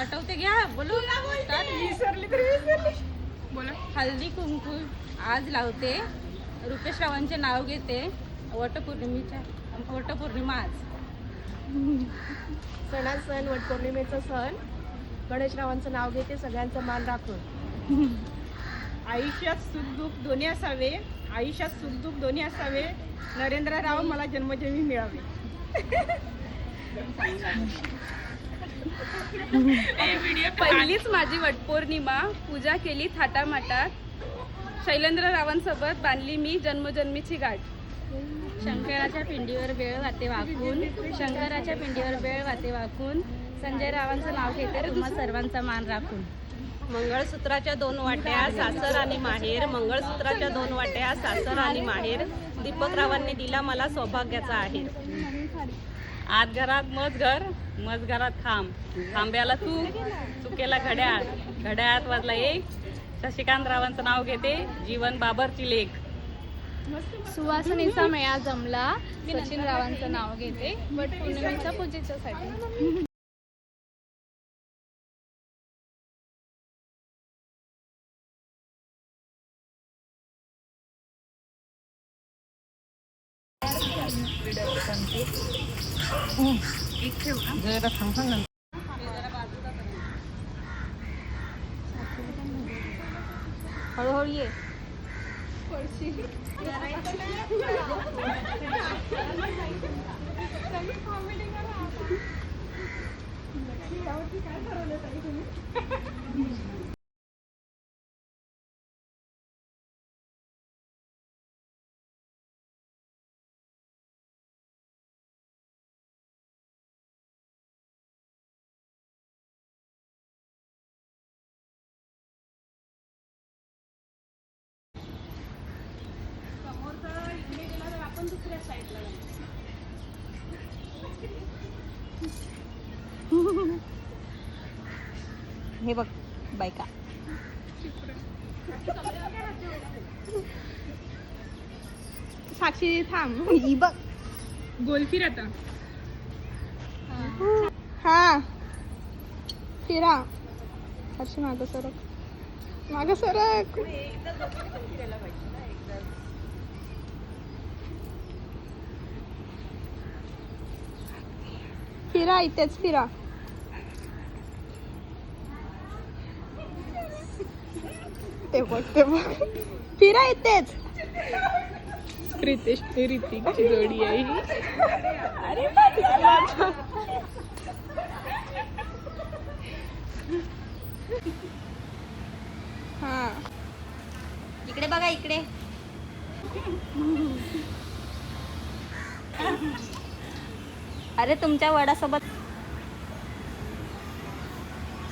आठवते घ्या बोलू विसरली बोला. हल्दी कुंकू आज लावते, रुपेश रावांचे नाव घेते, वटपौर्णिमा आज. सणात सण वटपौर्णिमेचा सण, गणेशरावांचं नाव घेते, सगळ्यांचा मान राखून. आयुष्यात सुख दुःख दोन्ही असावे, आयुष्यात सुख दुःख दोन्ही असावे, नरेंद्र राव मला जन्मजन्मी मिळावे. पहिलीच माझी वटपौर्णिमा, पूजा केली थाटामाटात, शैलेंद्र रावांसोबत बांधली मी जन्मजन्मीची गाठ. शंकराच्या पिंडीवर वेळ वाते वाकून, शंकराच्या पिंडीवर वेळ वाते वाकून, संजय रावांचं नाव घेते, तुम्हा सर्वांचा मान राखून. मंगळसूत्राच्या 2 वाट्या सासर आणि माहेर, मंगळसूत्राच्या 2 वाट्या सासर आणि माहेर, दीपक रावांनी दिला मला सौभाग्याचा आहेर. आत घरात मज घर, मज घरात खांब, खांब्याला तू, चुकेला घड्याळ, घड्याळात वाजला 1, शशिकांत रावांचं नाव घेते, जीवन बाबरची लेख. सुवासनीचा मेळा जमला, सचिन रावांचं नाव घेते, वटपौर्णिमेच्या पूजेच्यासाठी. हळूहळू ये. हे बघ बायका. साक्षी थांब. ही बघ. गोल फिर आता. हा फिरा. हर्षी मागं सरक, मागं सरक. फिरा, इथेच फिरा. ते बघ ते बघ, फिरा इथेच. प्रितेश ते ऋतिकची जोडी आहे ही. हा इकडे बघा इकडे. अरे तुमच्या वडासोबत